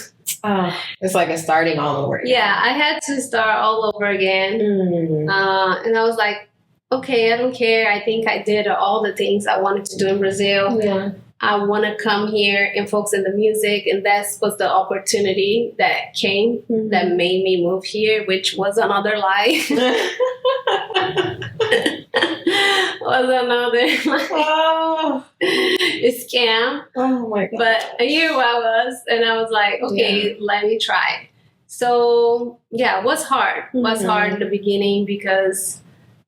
It's like a starting all over again. Yeah, I had to start all over again. And I was like, okay, I don't care. I think I did all the things I wanted to do in Brazil. Yeah. I want to come here and focus on the music. And that was the opportunity that came that made me move here, which was another lie. Was another scam. Oh my God. But here I was, and I was like, okay, let me try. So yeah, it was hard. It was hard in the beginning because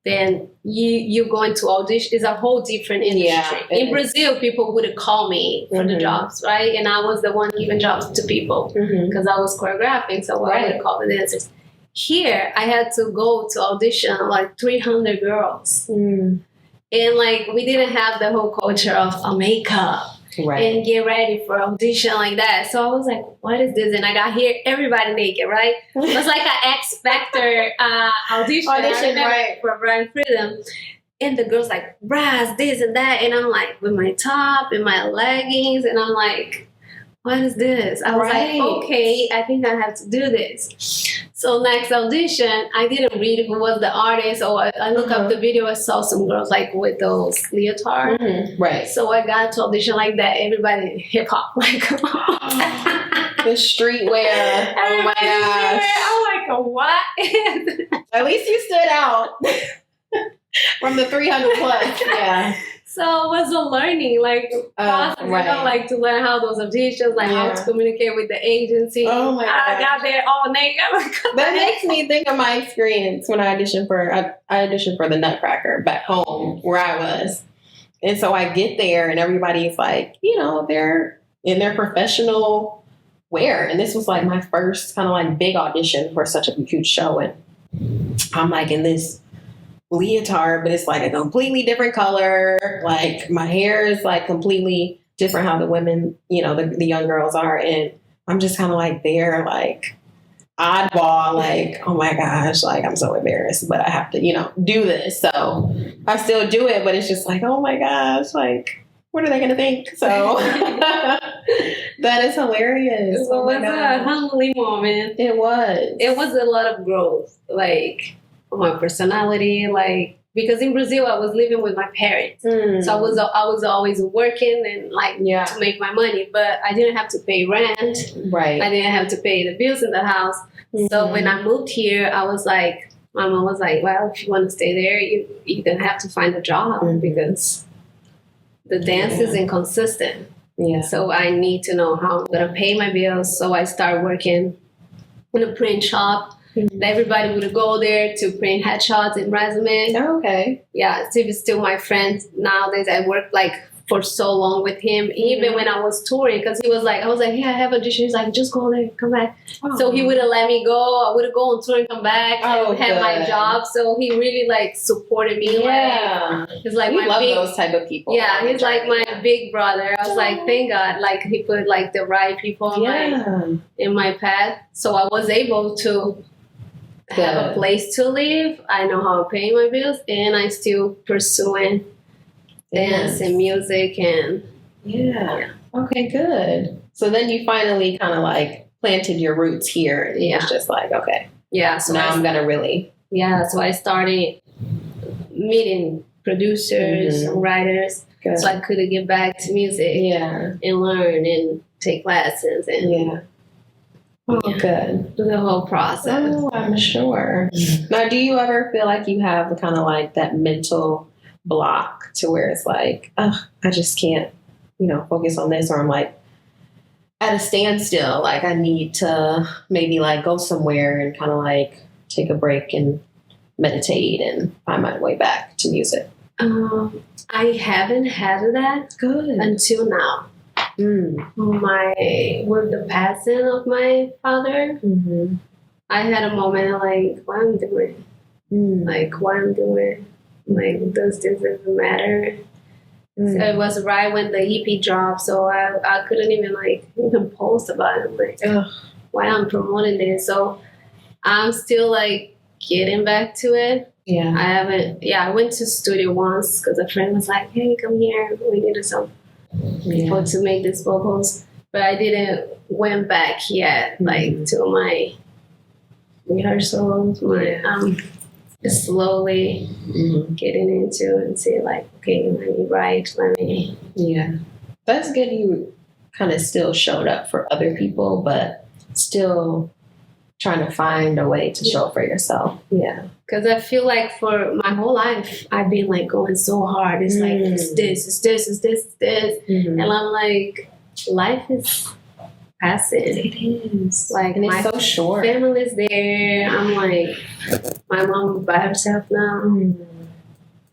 then you go into audition. It's a whole different industry. In Brazil, people would call me for the jobs, right? And I was the one giving jobs to people because I was choreographing, so I would call the dancers. Here, I had to go to audition like 300 girls. And like, we didn't have the whole culture of makeup and get ready for audition like that. So I was like, what is this? And I got here, everybody naked, right? It was like an X Factor audition for Brian Freedom. And the girls like, brass, this and that. And I'm like, with my top and my leggings. And I'm like, what is this? I was like, okay, I think I have to do this. So next audition, I didn't read who was the artist, or I looked up the video. I saw some girls like with those leotard. Right. So I got to audition like that. Everybody hip hop, like the streetwear. Oh my gosh! I'm like, what? At least you stood out from the 300 plus. Yeah. So it was a learning, like, process, you know, like to learn how those auditions, like how to communicate with the agency. Oh my God. I got there all naked. That makes me think of my experience when I auditioned for the Nutcracker back home where I was. And so I get there and everybody's like, you know, they're in their professional wear. And this was like my first kind of like big audition for such a huge show. And I'm like in this leotard, but it's like a completely different color. Like my hair is like completely different how the women, you know, the young girls are. And I'm just kind of like there, like oddball, like, oh my gosh, like I'm so embarrassed, but I have to, you know, do this. So I still do it, but it's just like, oh my gosh, like, what are they going to think? So that is hilarious. It was a humbling moment. It was. It was a lot of growth, like, my personality, like, because in Brazil I was living with my parents, so I was always working and like to make my money, but I didn't have to pay rent. Right. I didn't have to pay the bills in the house. So when I moved here, I was like, my mom was like, well, if you want to stay there, you're gonna have to find a job because the dance is inconsistent. Yeah. So I need to know how I'm gonna pay my bills. So I started working in a print shop. Everybody would go there to print headshots and resumes. Oh, okay. Yeah, Steve is still my friend nowadays. I work like for so long with him, even when I was touring, because he was like, I was like, hey, I have audition. He's like, just go there, come back. Oh. So he wouldn't let me go. I would go on tour and come back and have my job. So he really like supported me. Yeah. Like, he's like, we love those type of people. Yeah, he's like my big brother. I was like, thank God, like he put like the right people in my path. So I was able to have a place to live. I know how to pay my bills, and I still pursuing dance and music and Okay, good. So then you finally kind of like planted your roots here, and it's just like, okay, so now I'm gonna really so I started meeting producers and writers, so I could get back to music and learn and take lessons and good. the whole process. Oh, I'm sure. Now, do you ever feel like you have the kind of like that mental block to where it's like, oh, I just can't, focus on this, or I'm like at a standstill, like I need to maybe like go somewhere and kind of like take a break and meditate and find my way back to music? I haven't had that until now. With the passing of my father, I had a moment like, what I'm doing, like does this even matter? So it was right when the EP dropped, so I couldn't even post about it. Like, why I'm promoting this? So I'm still like getting back to it. I went to studio once because a friend was like, hey, come here, we needed some people to make these vocals, but I didn't went back yet, like to my rehearsals, slowly getting into it and say like, okay, let me write, that's good. You kind of still showed up for other people, but still trying to find a way to show up for yourself. Because I feel like for my whole life I've been like going so hard. It's like it's this, and I'm like, life is passing. It is. Like, and it's so short. Family's there. I'm like, my mom is by herself now.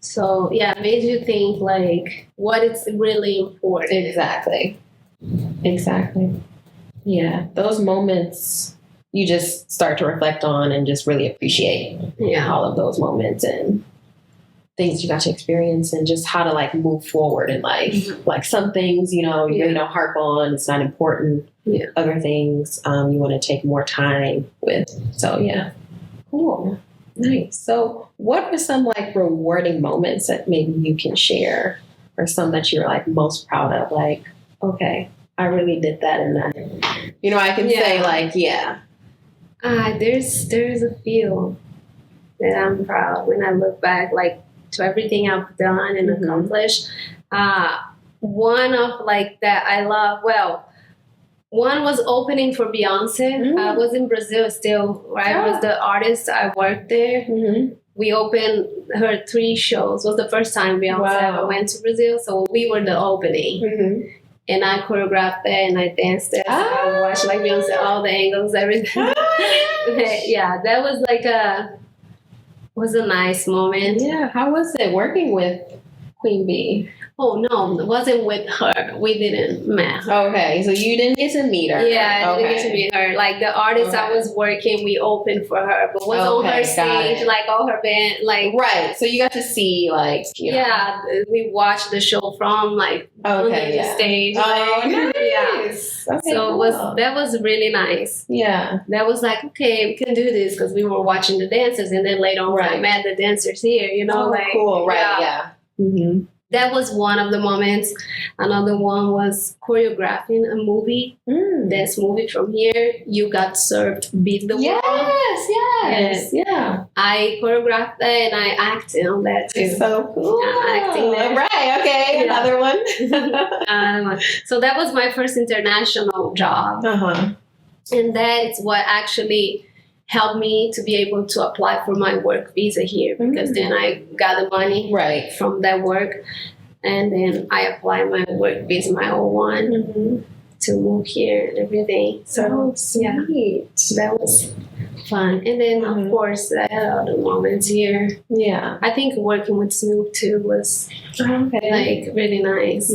So it made you think like what is really important. Exactly. Yeah, those moments you just start to reflect on and just really appreciate all of those moments and things you got to experience, and just how to like move forward in life. Like some things, you really don't harp on, it's not important. Other things you want to take more time with. So cool. Nice. So what are some like rewarding moments that maybe you can share, or some that you're like most proud of? Like, okay, I really did that, and I can say like, there's a few that I'm proud when I look back, like to everything I've done and accomplished. One of like that I love. Well, one was opening for Beyonce. I was in Brazil still, right? I was the artist. I worked there. We opened her 3 shows. It was the first time Beyonce ever went to Brazil, so we were the opening. And I choreographed that and I danced there. So I watched like Beyonce, all the angles, everything. That was like was a nice moment. How was it working with Queen Bee? Oh, no, it wasn't with her. We didn't meet her. Okay, so you didn't get to meet her. Yeah, I didn't get to meet her. Like, the artist I was working, we opened for her, but was on her stage, like, all her band, like... Right, so you got to see, like... Yeah, we watched the show from, like, on the stage. Oh, like, nice. Okay, so that was really nice. Yeah. That was like, okay, we can do this, because we were watching the dancers, and then later on I met the dancers here, like... Cool, right, That was one of the moments. Another one was choreographing a movie. Dance movie from here. You got served Beat the World. Yes. Yeah. I choreographed that and I acted on that too. It's so cool. Acting there. Right, okay. Another one. So that was my first international job. And that's what actually helped me to be able to apply for my work visa here, because then I got the money from that work, and then I applied my work visa, my old one, to move here and everything. So sweet. that was fun. And then, of course, I had other moments here. Yeah. I think working with Snoop too was like really nice.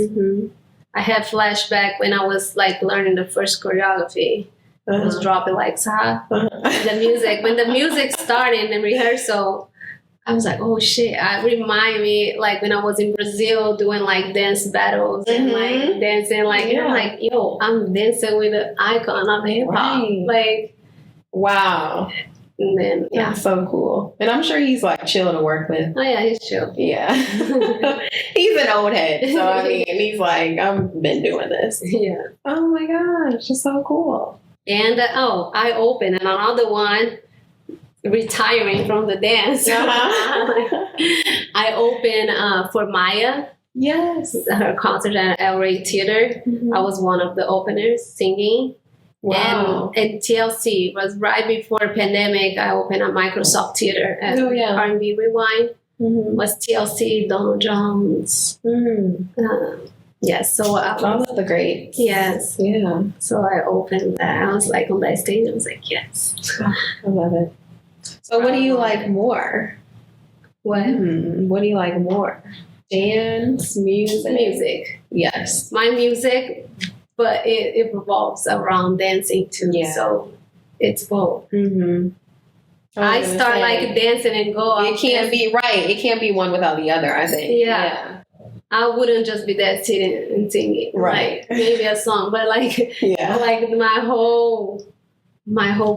I had flashback when I was like learning the first choreography. I was dropping like the music. When the music started in rehearsal, I was like, oh shit. I remind me like when I was in Brazil doing like dance battles and like dancing like and I'm like, yo, I'm dancing with an icon of hip hop. Right. Like wow. And then that's so cool. And I'm sure he's like chill to work with. Oh yeah, he's chill. Yeah. He's an old head. So I mean he's like, I've been doing this. Yeah. Oh my gosh, it's so cool. And I opened another one. Retiring from the dance. I opened for Maya. Yes. Her concert at Ep.8 Theater. I was one of the openers singing. Wow. And TLC was right before pandemic. I opened at Microsoft Theater at R&B Rewind. Was TLC, Donald Jones. Yes, so I was the greats. Yes. Yeah. So I opened that. I was like on that stage. I was like, yes. I love it. So what do you like more? What? What do you like more? Dance, music? Music. Yes. My music, but it revolves around dancing too. Yeah. So it's both. I start like dancing and go. It can't be right. It can't be one without the other, I think. Yeah. I wouldn't just be there sitting and singing. Right. Like, maybe a song, but like, like my whole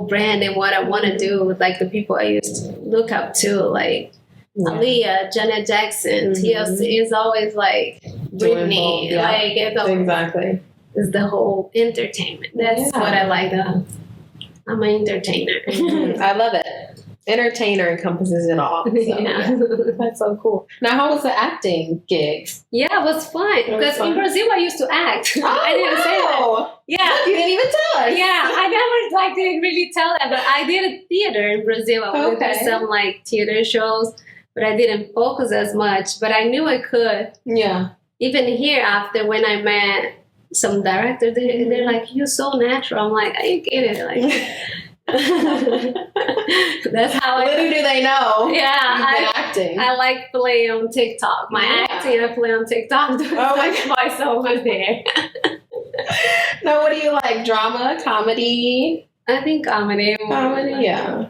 brand and what I want to do with like the people I used to look up to, like Aaliyah, Janet Jackson, TLC is always like Britney, like exactly. It's the whole entertainment. That's what I like. I'm an entertainer. I love it. Entertainer encompasses it all. So, that's so cool. Now, how was the acting gig? Yeah, it was fun. Because in Brazil, I used to act. Oh, I didn't say that. Yeah. You didn't even tell us. Yeah, I never didn't really tell that. But I did a theater in Brazil. I went to some like theater shows, but I didn't focus as much. But I knew I could. Yeah. Even here, after when I met some director, they're like, "You're so natural." I'm like, "I get it." Like. That's how little do they know. Yeah, acting. I like play on TikTok. My acting, I play on TikTok. Oh my voice over there. Now, what do you like? Drama, comedy? I think comedy. Comedy, yeah.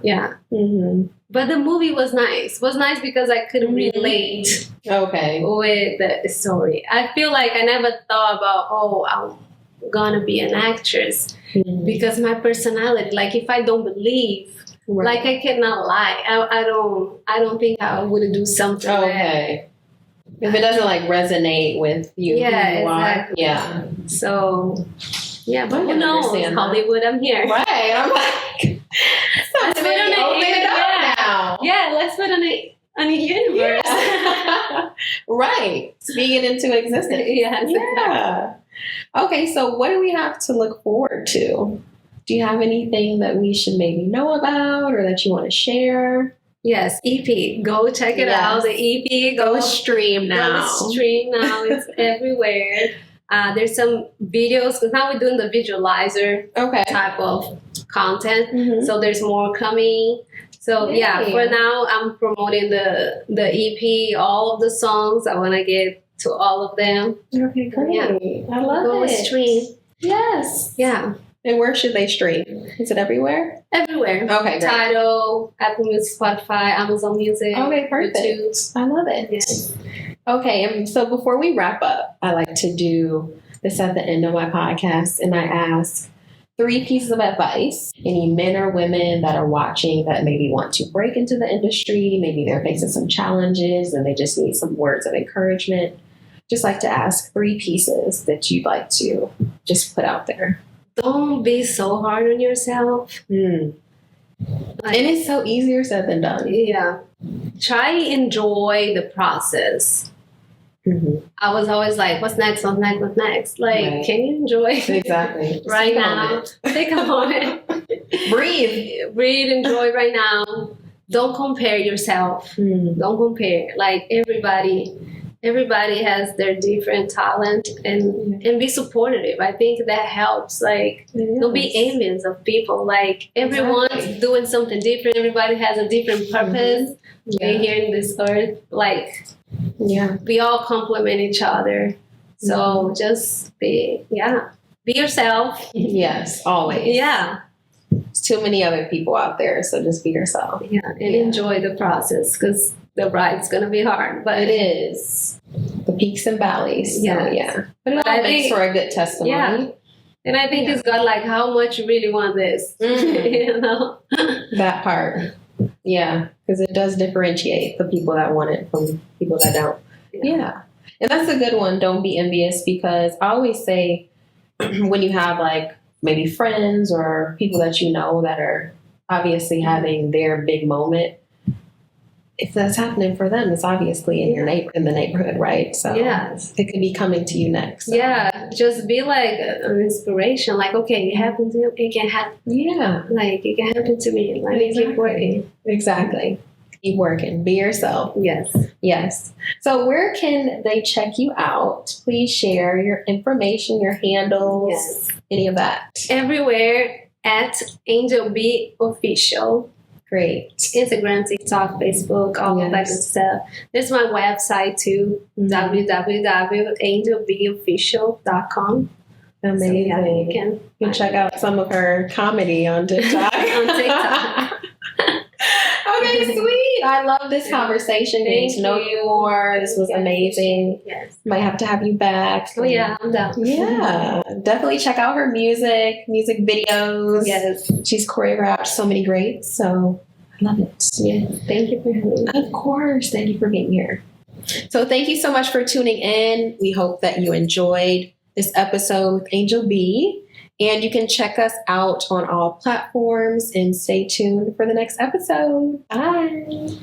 But the movie was nice. It was nice because I could relate. With the story. I feel like I never thought about I'm gonna be an actress because my personality, like if I don't believe, like I cannot lie. I don't think I would do something. If it doesn't like resonate with you, who you exactly. are. So but who knows? Hollywood, I'm here. Right. I'm like, let's put it up now. Yeah, let's put on a universe. Right. Speaking into existence. Yeah. Okay, so what do we have to look forward to? Do you have anything that we should maybe know about or that you want to share? Yes, EP. Go check it out. The EP. Go stream now. Go stream now. It's everywhere. There's some videos because now we're doing the visualizer type of content. So there's more coming. So for now I'm promoting the EP, all of the songs. I want to get to all of them. Okay, great. Yeah. I love it. Stream. Yes. Yeah. And where should they stream? Is it everywhere? Everywhere. Okay, great. Tidal, Apple Music, Spotify, Amazon Music. Okay, perfect. YouTube. I love it. Yes. Okay, and so before we wrap up, I like to do this at the end of my podcast, and I ask 3 pieces of advice. Any men or women that are watching that maybe want to break into the industry, maybe they're facing some challenges and they just need some words of encouragement. Just like to ask 3 pieces that you'd like to just put out there. Don't be so hard on yourself. And it's so easier said than done. Yeah. Try enjoy the process. I was always like, what's next? What's next? What's next? Like, can you enjoy exactly right now? Take a moment. Breathe, enjoy right now. Don't compare yourself. Don't compare. Like everybody everybody has their different talent, and be supportive. I think that helps. Like, don't be envious of people. Like, everyone's doing something different. Everybody has a different purpose. We're here in this earth. Like, we all complement each other. So just be yourself. Yes, always. Yeah. There's too many other people out there, so just be yourself. Yeah, and enjoy the process, because the ride's gonna be hard, but it is. The peaks and valleys. So, but it all makes for a good testimony. Yeah. And I think it's got like how much you really want this. You know? That part. Yeah, because it does differentiate the people that want it from people that don't. Yeah. And that's a good one. Don't be envious, because I always say when you have like maybe friends or people that you know that are obviously having their big moment, if that's happening for them, it's obviously in in the neighborhood, right? So it could be coming to you next. So. Yeah, just be like an inspiration. Like, okay, it happened to you, it can happen. Yeah, like it can happen to me. Let me keep working. Exactly. Keep working. Be yourself. Yes. So where can they check you out? Please share your information, your handles, any of that. Everywhere at Angel B Official. Great. Instagram, TikTok, Facebook, all of that good stuff. There's my website too, www.angelbofficial.com. Amazing. So, you can check out some of her comedy on TikTok. Okay, sweet. I love this conversation. Getting to know you more. This was amazing. Yes. Might have to have you back. Oh, yeah, I'm down. Yeah. Definitely check out her music videos. Yes. She's choreographed so many greats, so I love it. Yeah. Thank you for having me. Of course. Thank you for being here. So thank you so much for tuning in. We hope that you enjoyed this episode with Angel B. And you can check us out on all platforms and stay tuned for the next episode. Bye.